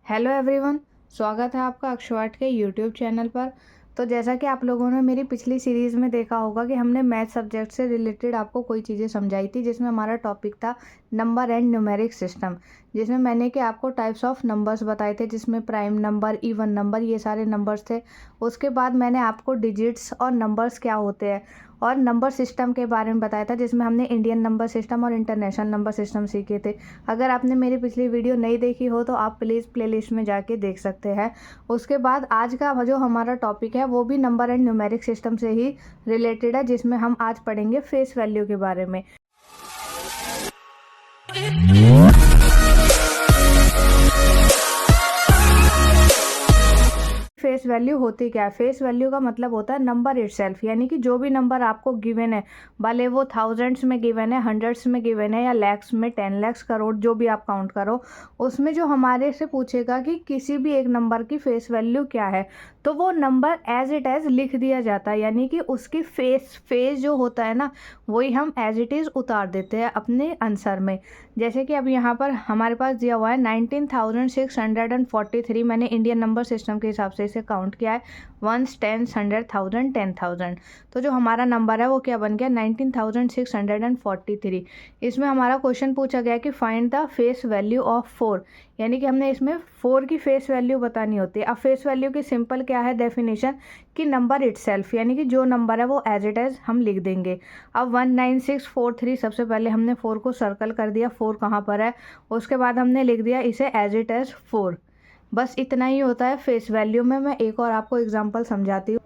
Hello everyone, स्वागत है आपका अक्षवाट के यूट्यूब चैनल पर। तो जैसा कि आप लोगों ने मेरी पिछली सीरीज़ में देखा होगा कि हमने मैथ सब्जेक्ट से रिलेटेड आपको कोई चीज़ें समझाई थी, जिसमें हमारा टॉपिक था नंबर एंड न्यूमेरिक सिस्टम, जिसमें मैंने कि आपको टाइप्स ऑफ नंबर्स बताए थे, जिसमें प्राइम नंबर, इवन नंबर, ये सारे नंबर्स थे। उसके बाद मैंने आपको डिजिट्स और नंबर्स क्या होते हैं और नंबर सिस्टम के बारे में बताया था, जिसमें हमने इंडियन नंबर सिस्टम और इंटरनेशनल नंबर सिस्टम सीखे थे। अगर आपने मेरी पिछली वीडियो नहीं देखी हो तो आप प्लीज़ प्लेलिस्ट में जाके देख सकते हैं। उसके बाद आज का जो हमारा टॉपिक है वो भी नंबर एंड न्यूमेरिक सिस्टम से ही रिलेटेड है, जिसमें हम आज पढ़ेंगे फेस वैल्यू के बारे में। फेस वैल्यू होती क्या है? फेस वैल्यू का मतलब होता है नंबर इटसेल्फ, यानी कि जो भी नंबर आपको गिवन है, भले वो थाउजेंड्स में गिवन है, हंड्रेड्स में गिवन है या लैक्स में, 10 लाख, करोड़, जो भी आप काउंट करो, उसमें जो हमारे से पूछेगा कि किसी भी एक नंबर की फेस वैल्यू क्या है, तो वो नंबर एज इट एज लिख दिया जाता है, यानी कि उसकी फेस जो होता है ना, वही हम एज इट इज़ उतार देते हैं अपने आंसर में। जैसे कि अब यहाँ पर हमारे पास दिया हुआ है 19,643, मैंने इंडियन नंबर सिस्टम के हिसाब से इसे काउंट किया है, 1s 10s 100,000 10,000। तो जो हमारा नंबर है वो क्या बन गया? 19,643। इसमें हमारा क्वेश्चन पूछा गया कि find the face value of 4, यानी कि हमने इसमें 4 की फेस वैल्यू बतानी होती है। अब फेस वैल्यू की सिंपल क्या है डेफिनेशन, कि नंबर इटसेल्फ, यानी कि जो नंबर है वो एज इट एज हम लिख देंगे। अब 19643, सबसे पहले हमने 4 को सर्कल कर दिया, 4 कहाँ पर है, उसके बाद हमने लिख दिया इसे एज इट एज 4। बस इतना ही होता है फेस वैल्यू में। मैं एक और आपको एग्जांपल समझाती हूँ,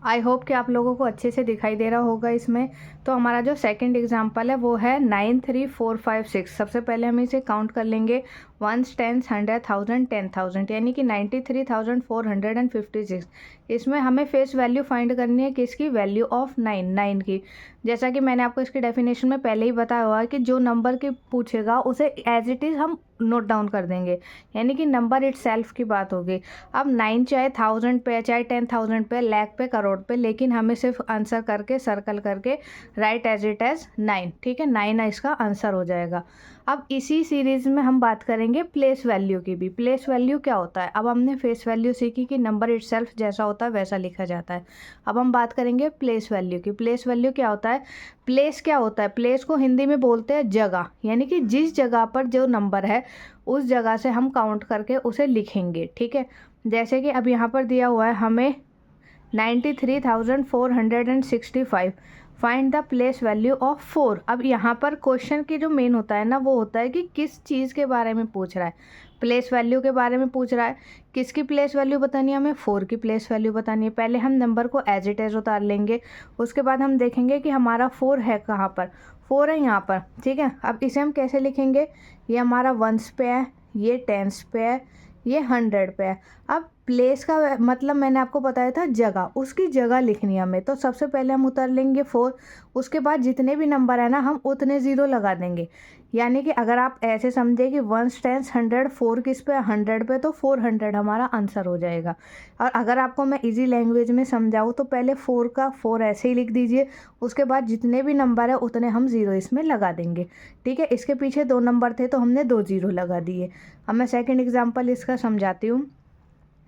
आई होप कि आप लोगों को अच्छे से दिखाई दे रहा होगा इसमें। तो हमारा जो सेकंड एग्जांपल है वो है 93456। सबसे पहले हम इसे काउंट कर लेंगे, 1s 10s 100,000 10,000, यानी कि 93,456। इसमें हमें फेस वैल्यू फाइंड करनी है, किसकी? वैल्यू ऑफ 9 की। जैसा कि मैंने आपको इसकी डेफिनेशन में पहले ही बताया हुआ है कि जो नंबर की पूछेगा उसे एज इट इज़ हम नोट डाउन कर देंगे, यानी कि नंबर इट सेल्फ की बात होगी। अब 9 चाहे 1000 पे, चाहे 10,000 पे, लाख पे, करोड़ पे, लेकिन हमें सिर्फ आंसर करके सर्कल करके राइट एज इट एज 9, ठीक है, 9 इसका आंसर हो जाएगा। अब इसी सीरीज़ में हम बात करेंगे प्लेस वैल्यू की भी। प्लेस वैल्यू क्या होता है? अब हमने फेस वैल्यू सीखी कि नंबर इटसेल्फ जैसा होता है वैसा लिखा जाता है। अब हम बात करेंगे प्लेस वैल्यू की। प्लेस वैल्यू क्या होता है? प्लेस क्या होता है? प्लेस को हिंदी में बोलते हैं जगह, यानी कि जिस जगह पर जो नंबर है उस जगह से हम काउंट करके उसे लिखेंगे, ठीक है। जैसे कि अब यहाँ पर दिया हुआ है हमें 93,465, find the place value of 4। अब यहाँ पर क्वेश्चन की जो मेन होता है ना, वो होता है कि किस चीज़ के बारे में पूछ रहा है। प्लेस वैल्यू के बारे में पूछ रहा है, किसकी प्लेस वैल्यू बतानी है? हमें 4 की प्लेस वैल्यू बतानी है। पहले हम नंबर को एज इट एज उतार लेंगे, उसके बाद हम देखेंगे कि हमारा 4 है कहाँ पर। 4 है यहाँ पर, ठीक है। अब इसे हम कैसे लिखेंगे? ये हमारा 1s पे है, ये 10s पे है, ये 100 पे है। अब प्लेस का मतलब मैंने आपको बताया था जगह, उसकी जगह लिखनी है हमें। तो सबसे पहले हम उतार लेंगे 4, उसके बाद जितने भी नंबर है ना हम उतने ज़ीरो लगा देंगे। यानी कि अगर आप ऐसे समझे कि 1s 10s 100, 4 किस पे? 100 पे, तो 400 हमारा आंसर हो जाएगा। और अगर आपको मैं इजी लैंग्वेज में समझाऊँ तो पहले 4 का 4 ऐसे ही लिख दीजिए, उसके बाद जितने भी नंबर है उतने हम ज़ीरो इसमें लगा देंगे, ठीक है। इसके पीछे 2 नंबर थे तो हमने 2 ज़ीरो लगा दिए। अब मैं सेकेंड एग्जाम्पल इसका समझाती हूँ।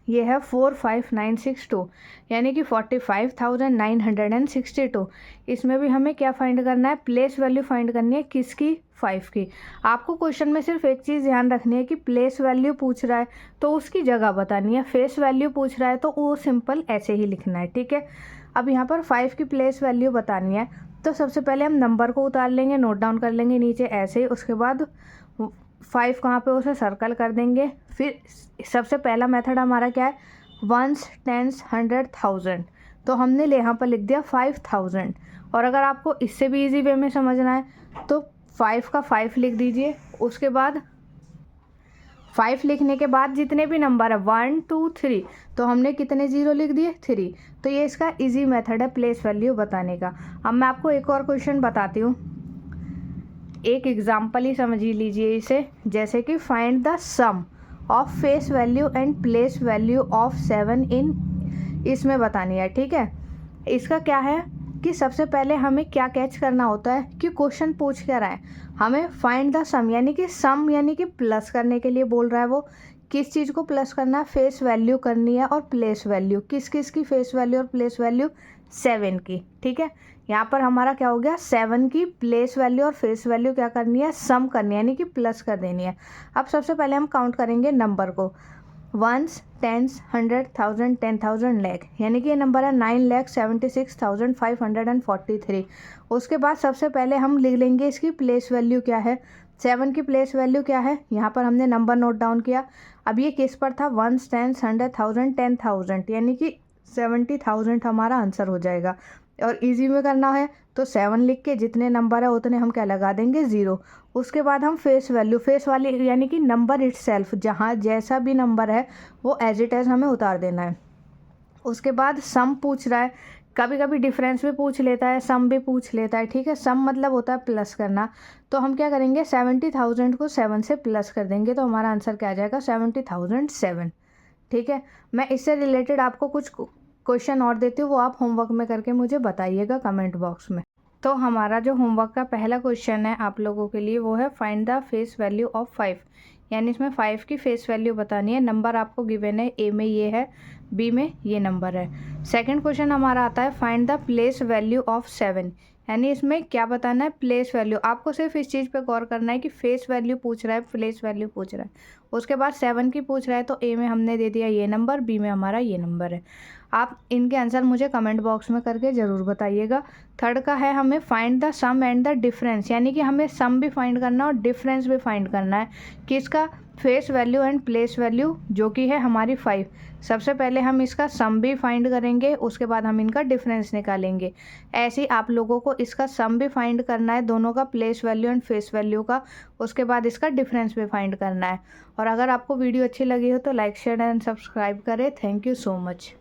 ये है 45962, यानी कि 45,962। इसमें भी हमें क्या फाइंड करना है? प्लेस वैल्यू फाइंड करनी है, किसकी? 5 की। आपको क्वेश्चन में सिर्फ एक चीज़ ध्यान रखनी है कि प्लेस वैल्यू पूछ रहा है तो उसकी जगह बतानी है, फेस वैल्यू पूछ रहा है तो वो सिंपल ऐसे ही लिखना है, ठीक है। अब यहाँ पर 5 की प्लेस वैल्यू बतानी है, तो सबसे पहले हम नंबर को उतार लेंगे, नोट डाउन कर लेंगे नीचे ऐसे ही, उसके बाद 5 कहाँ पे, उसे सर्कल कर देंगे। फिर सबसे पहला मेथड हमारा क्या है? 1s 10s 100,000, तो हमने यहाँ पर लिख दिया 5,000। और अगर आपको इससे भी इजी वे में समझना है तो 5 का 5 लिख दीजिए, उसके बाद 5 लिखने के बाद जितने भी नंबर है 1 2 3, तो हमने कितने ज़ीरो लिख दिए? 3। तो ये इसका इजी मेथड है प्लेस वैल्यू बताने का। अब मैं आपको एक और क्वेश्चन बताती हूँ, एक एग्जाम्पल ही समझ लीजिए इसे। जैसे कि find the sum of face value and place value of 7 in, इसमें बतानी है, ठीक है। इसका क्या है कि सबसे पहले हमें क्या कैच करना होता है कि क्वेश्चन पूछ क्या रहा है, हमें फाइंड द सम, यानी कि सम यानी कि प्लस करने के लिए बोल रहा है वो, किस चीज़ को प्लस करना है, फेस वैल्यू करनी है और प्लेस वैल्यू। किस किस की फेस वैल्यू और प्लेस वैल्यू, 7 की। ठीक है, यहाँ पर हमारा क्या हो गया, 7 की प्लेस वैल्यू और फेस वैल्यू क्या करनी है, सम करनी है, यानी कि प्लस कर देनी है। अब सबसे पहले हम काउंट करेंगे नंबर को, 1s, 10s, 100, 1000, 10,000, लाख, यानी कि ये नंबर है 9,76,543। उसके बाद सबसे पहले हम लिख लेंगे इसकी प्लेस वैल्यू क्या है, 7 की प्लेस वैल्यू क्या है, यहाँ पर हमने नंबर नोट डाउन किया। अब ये किस पर था, 1s, 10s, 100, 1000, 10,000, यानी कि 70,000 हमारा आंसर हो जाएगा। और इजी में करना है तो 7 लिख के जितने नंबर है उतने हम क्या लगा देंगे, 0। उसके बाद हम फेस वैल्यू, फेस वाली यानी कि नंबर इटसेल्फ, जहाँ जैसा भी नंबर है वो एज इट एज हमें उतार देना है। उसके बाद सम पूछ रहा है, कभी कभी डिफरेंस भी पूछ लेता है, सम भी पूछ लेता है। ठीक है, सम मतलब होता है प्लस करना, तो हम क्या करेंगे, 70,000 को 7 से प्लस कर देंगे तो हमारा आंसर क्या आ जाएगा, 70,007। ठीक है, मैं इससे रिलेटेड आपको कुछ क्वेश्चन और देती हूँ, वो आप होमवर्क में करके मुझे बताइएगा कमेंट बॉक्स में। तो हमारा जो होमवर्क का पहला क्वेश्चन है आप लोगों के लिए वो है find the face value of 5, यानी इसमें 5 की फेस वैल्यू बतानी है। नंबर आपको गिवन है, ए में ये है, बी में ये नंबर है। सेकंड क्वेश्चन हमारा आता है find the place value of 7, यानी इसमें क्या बताना है, प्लेस वैल्यू। आपको सिर्फ इस चीज़ पे गौर करना है कि फेस वैल्यू पूछ रहा है, प्लेस वैल्यू पूछ रहा है। उसके बाद 7 की पूछ रहा है तो ए में हमने दे दिया ये नंबर, बी में हमारा ये नंबर है। आप इनके आंसर मुझे कमेंट बॉक्स में करके ज़रूर बताइएगा। थर्ड का है हमें find the sum and the difference, यानी कि हमें सम भी फाइंड करना है और डिफरेंस भी फाइंड करना है। किसका, face value and place value, जो कि है हमारी 5। सबसे पहले हम इसका सम भी फाइंड करेंगे, उसके बाद हम इनका डिफरेंस निकालेंगे। ऐसे ही आप लोगों को इसका सम भी फाइंड करना है, दोनों का, place value and face value का। उसके बाद इसका डिफरेंस भी फाइंड करना है। और अगर आपको वीडियो अच्छी लगी हो तो लाइक, शेयर एंड सब्सक्राइब करें। Thank you so much.